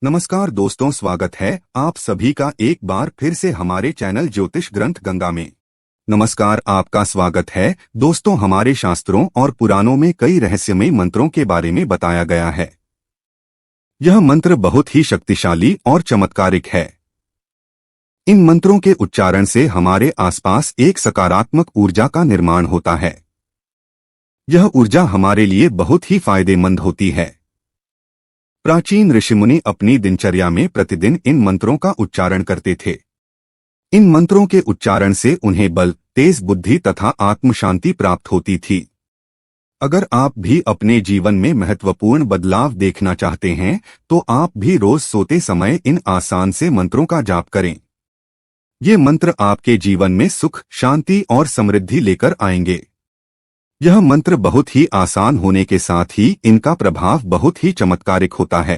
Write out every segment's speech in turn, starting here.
नमस्कार दोस्तों, स्वागत है आप सभी का एक बार फिर से हमारे चैनल ज्योतिष ग्रंथ गंगा में। नमस्कार, आपका स्वागत है दोस्तों। हमारे शास्त्रों और पुराणों में कई रहस्यमयी मंत्रों के बारे में बताया गया है। यह मंत्र बहुत ही शक्तिशाली और चमत्कारिक है। इन मंत्रों के उच्चारण से हमारे आसपास एक सकारात्मक ऊर्जा का निर्माण होता है। यह ऊर्जा हमारे लिए बहुत ही फायदेमंद होती है। प्राचीन ऋषिमुनि अपनी दिनचर्या में प्रतिदिन इन मंत्रों का उच्चारण करते थे। इन मंत्रों के उच्चारण से उन्हें बल, तेज बुद्धि तथा आत्म शांति प्राप्त होती थी। अगर आप भी अपने जीवन में महत्वपूर्ण बदलाव देखना चाहते हैं तो आप भी रोज सोते समय इन आसान से मंत्रों का जाप करें। ये मंत्र आपके जीवन में सुख, शांति और समृद्धि लेकर आएंगे। यह मंत्र बहुत ही आसान होने के साथ ही इनका प्रभाव बहुत ही चमत्कारिक होता है।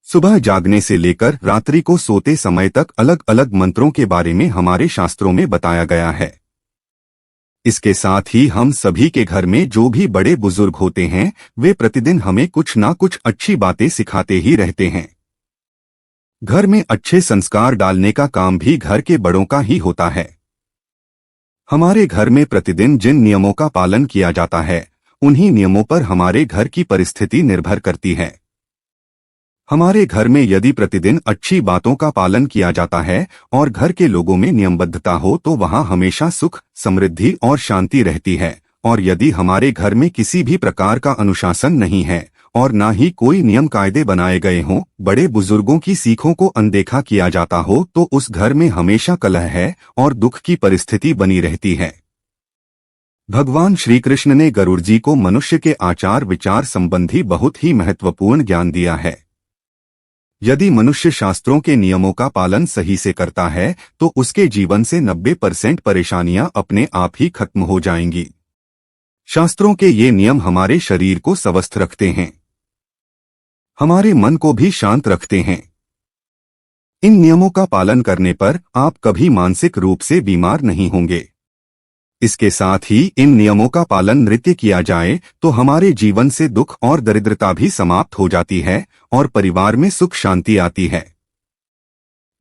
सुबह जागने से लेकर रात्रि को सोते समय तक अलग अलग मंत्रों के बारे में हमारे शास्त्रों में बताया गया है। इसके साथ ही हम सभी के घर में जो भी बड़े बुजुर्ग होते हैं वे प्रतिदिन हमें कुछ ना कुछ अच्छी बातें सिखाते ही रहते हैं। घर में अच्छे संस्कार डालने का काम भी घर के बड़ों का ही होता है। हमारे घर में प्रतिदिन जिन नियमों का पालन किया जाता है उन्हीं नियमों पर हमारे घर की परिस्थिति निर्भर करती है। हमारे घर में यदि प्रतिदिन अच्छी बातों का पालन किया जाता है और घर के लोगों में नियमबद्धता हो तो वहां हमेशा सुख, समृद्धि और शांति रहती है। और यदि हमारे घर में किसी भी प्रकार का अनुशासन नहीं है और ना ही कोई नियम कायदे बनाए गए हों, बड़े बुजुर्गों की सीखों को अनदेखा किया जाता हो तो उस घर में हमेशा कलह है और दुख की परिस्थिति बनी रहती है। भगवान श्री कृष्ण ने गरुड़ जी को मनुष्य के आचार विचार संबंधी बहुत ही महत्वपूर्ण ज्ञान दिया है। यदि मनुष्य शास्त्रों के नियमों का पालन सही से करता है तो उसके जीवन से 90% परेशानियां अपने आप ही खत्म हो जाएंगी। शास्त्रों के ये नियम हमारे शरीर को स्वस्थ रखते हैं, हमारे मन को भी शांत रखते हैं। इन नियमों का पालन करने पर आप कभी मानसिक रूप से बीमार नहीं होंगे। इसके साथ ही इन नियमों का पालन नित्य किया जाए तो हमारे जीवन से दुख और दरिद्रता भी समाप्त हो जाती है और परिवार में सुख शांति आती है।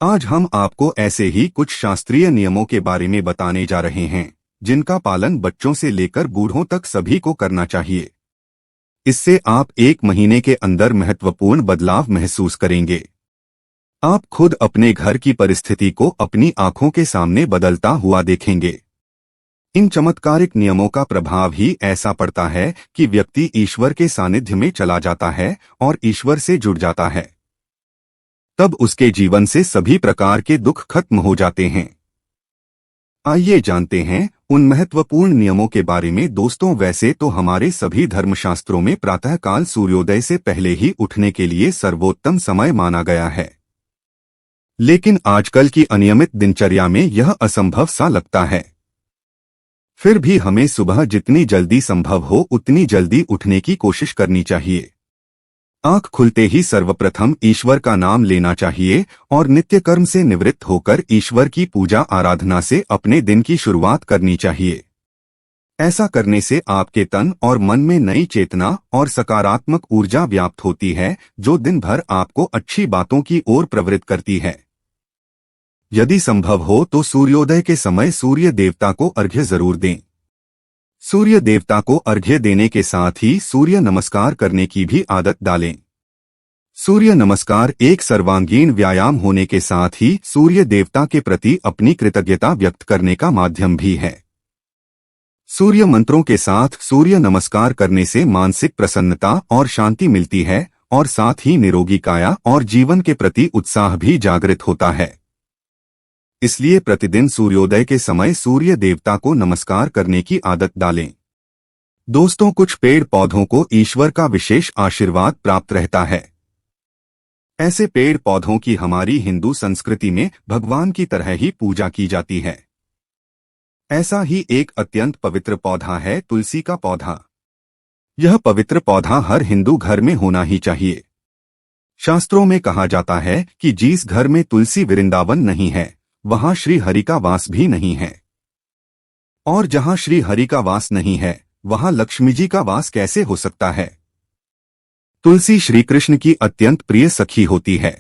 आज हम आपको ऐसे ही कुछ शास्त्रीय नियमों के बारे में बताने जा रहे हैं जिनका पालन बच्चों से लेकर बूढ़ों तक सभी को करना चाहिए। इससे आप 1 महीने के अंदर महत्वपूर्ण बदलाव महसूस करेंगे। आप खुद अपने घर की परिस्थिति को अपनी आंखों के सामने बदलता हुआ देखेंगे। इन चमत्कारिक नियमों का प्रभाव ही ऐसा पड़ता है कि व्यक्ति ईश्वर के सानिध्य में चला जाता है और ईश्वर से जुड़ जाता है। तब उसके जीवन से सभी प्रकार के दुख खत्म हो जाते हैं। आइए जानते हैं उन महत्वपूर्ण नियमों के बारे में। दोस्तों, वैसे तो हमारे सभी धर्मशास्त्रों में प्रातःकाल सूर्योदय से पहले ही उठने के लिए सर्वोत्तम समय माना गया है, लेकिन आजकल की अनियमित दिनचर्या में यह असंभव सा लगता है। फिर भी हमें सुबह जितनी जल्दी संभव हो उतनी जल्दी उठने की कोशिश करनी चाहिए। आंख खुलते ही सर्वप्रथम ईश्वर का नाम लेना चाहिए और नित्य कर्म से निवृत्त होकर ईश्वर की पूजा आराधना से अपने दिन की शुरुआत करनी चाहिए। ऐसा करने से आपके तन और मन में नई चेतना और सकारात्मक ऊर्जा व्याप्त होती है जो दिन भर आपको अच्छी बातों की ओर प्रवृत्त करती है। यदि संभव हो तो सूर्योदय के समय सूर्य देवता को अर्घ्य जरूर दें। सूर्य देवता को अर्घ्य देने के साथ ही सूर्य नमस्कार करने की भी आदत डालें। सूर्य नमस्कार एक सर्वांगीण व्यायाम होने के साथ ही सूर्य देवता के प्रति अपनी कृतज्ञता व्यक्त करने का माध्यम भी है। सूर्य मंत्रों के साथ सूर्य नमस्कार करने से मानसिक प्रसन्नता और शांति मिलती है और साथ ही निरोगी काया और जीवन के प्रति उत्साह भी जागृत होता है। इसलिए प्रतिदिन सूर्योदय के समय सूर्य देवता को नमस्कार करने की आदत डालें। दोस्तों, कुछ पेड़ पौधों को ईश्वर का विशेष आशीर्वाद प्राप्त रहता है। ऐसे पेड़ पौधों की हमारी हिंदू संस्कृति में भगवान की तरह ही पूजा की जाती है। ऐसा ही एक अत्यंत पवित्र पौधा है तुलसी का पौधा। यह पवित्र पौधा हर हिंदू घर में होना ही चाहिए। शास्त्रों में कहा जाता है कि जिस घर में तुलसी वृंदावन नहीं है वहां श्री हरि का वास भी नहीं है, और जहां श्री हरि का वास नहीं है वहां लक्ष्मी जी का वास कैसे हो सकता है। तुलसी श्री कृष्ण की अत्यंत प्रिय सखी होती है।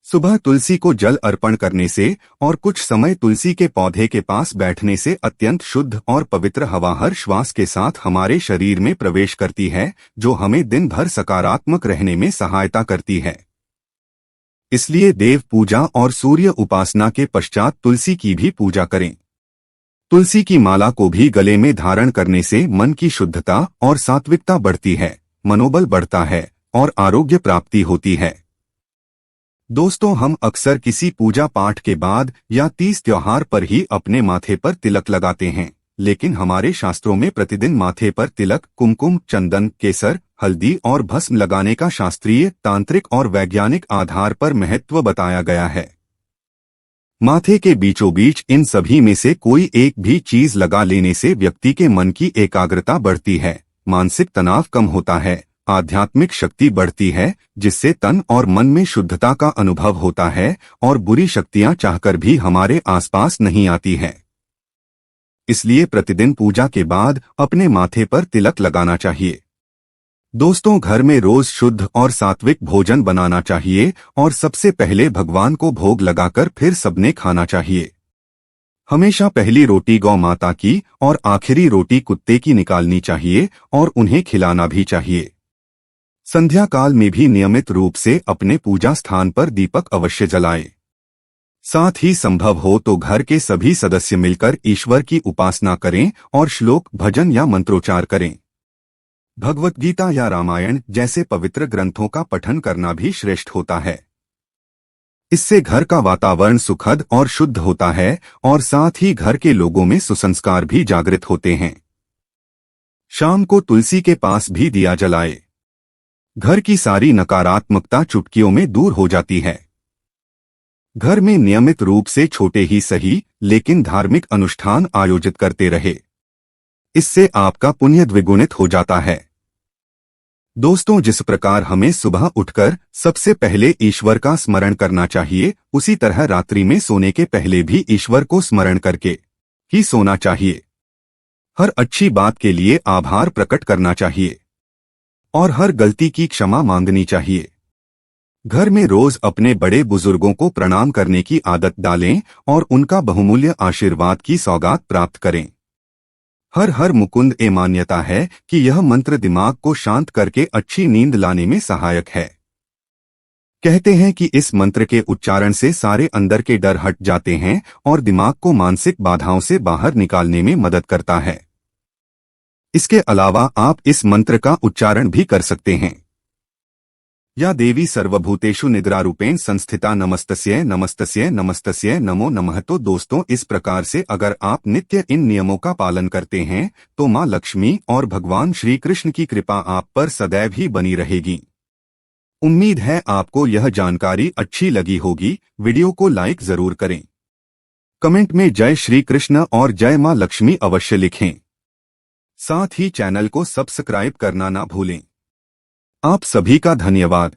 सुबह तुलसी को जल अर्पण करने से और कुछ समय तुलसी के पौधे के पास बैठने से अत्यंत शुद्ध और पवित्र हवा हर श्वास के साथ हमारे शरीर में प्रवेश करती है, जो हमें दिन भर सकारात्मक रहने में सहायता करती है। इसलिए देव पूजा और सूर्य उपासना के पश्चात तुलसी की भी पूजा करें। तुलसी की माला को भी गले में धारण करने से मन की शुद्धता और सात्विकता बढ़ती है, मनोबल बढ़ता है और आरोग्य प्राप्ति होती है। दोस्तों, हम अक्सर किसी पूजा पाठ के बाद या तीज त्योहार पर ही अपने माथे पर तिलक लगाते हैं, लेकिन हमारे शास्त्रों में प्रतिदिन माथे पर तिलक, कुमकुम, चंदन, केसर, हल्दी और भस्म लगाने का शास्त्रीय, तांत्रिक और वैज्ञानिक आधार पर महत्व बताया गया है। माथे के बीचों बीच इन सभी में से कोई एक भी चीज लगा लेने से व्यक्ति के मन की एकाग्रता बढ़ती है, मानसिक तनाव कम होता है, आध्यात्मिक शक्ति बढ़ती है, जिससे तन और मन में शुद्धता का अनुभव होता है और बुरी शक्तियां चाहकर भी हमारे आसपास नहीं आती हैं। इसलिए प्रतिदिन पूजा के बाद अपने माथे पर तिलक लगाना चाहिए। दोस्तों, घर में रोज शुद्ध और सात्विक भोजन बनाना चाहिए और सबसे पहले भगवान को भोग लगाकर फिर सबने खाना चाहिए। हमेशा पहली रोटी गौ माता की और आखिरी रोटी कुत्ते की निकालनी चाहिए और उन्हें खिलाना भी चाहिए। संध्या काल में भी नियमित रूप से अपने पूजा स्थान पर दीपक अवश्य जलाएं। साथ ही संभव हो तो घर के सभी सदस्य मिलकर ईश्वर की उपासना करें और श्लोक, भजन या मंत्रोच्चार करें। भगवत गीता या रामायण जैसे पवित्र ग्रंथों का पठन करना भी श्रेष्ठ होता है। इससे घर का वातावरण सुखद और शुद्ध होता है और साथ ही घर के लोगों में सुसंस्कार भी जागृत होते हैं। शाम को तुलसी के पास भी दिया जलाए। घर की सारी नकारात्मकता चुटकियों में दूर हो जाती है। घर में नियमित रूप से छोटे ही सही लेकिन धार्मिक अनुष्ठान आयोजित करते रहे। इससे आपका पुण्य द्विगुणित हो जाता है। दोस्तों, जिस प्रकार हमें सुबह उठकर सबसे पहले ईश्वर का स्मरण करना चाहिए, उसी तरह रात्रि में सोने के पहले भी ईश्वर को स्मरण करके ही सोना चाहिए। हर अच्छी बात के लिए आभार प्रकट करना चाहिए और हर गलती की क्षमा मांगनी चाहिए। घर में रोज अपने बड़े बुजुर्गों को प्रणाम करने की आदत डालें और उनका बहुमूल्य आशीर्वाद की सौगात प्राप्त करें। हर हर मुकुंद ए मान्यता है कि यह मंत्र दिमाग को शांत करके अच्छी नींद लाने में सहायक है। कहते हैं कि इस मंत्र के उच्चारण से सारे अंदर के डर हट जाते हैं और दिमाग को मानसिक बाधाओं से बाहर निकालने में मदद करता है। इसके अलावा आप इस मंत्र का उच्चारण भी कर सकते हैं। या देवी सर्वभूतेषु निद्रारूपेण संस्थिता नमस्तस्यै नमस्तस्यै नमस्तस्यै नमो नमः। तो दोस्तों, इस प्रकार से अगर आप नित्य इन नियमों का पालन करते हैं तो मां लक्ष्मी और भगवान श्री कृष्ण की कृपा आप पर सदैव ही बनी रहेगी। उम्मीद है आपको यह जानकारी अच्छी लगी होगी। वीडियो को लाइक जरूर करें। कमेंट में जय श्री कृष्ण और जय मां लक्ष्मी अवश्य लिखें। साथ ही चैनल को सब्सक्राइब करना ना भूलें। आप सभी का धन्यवाद।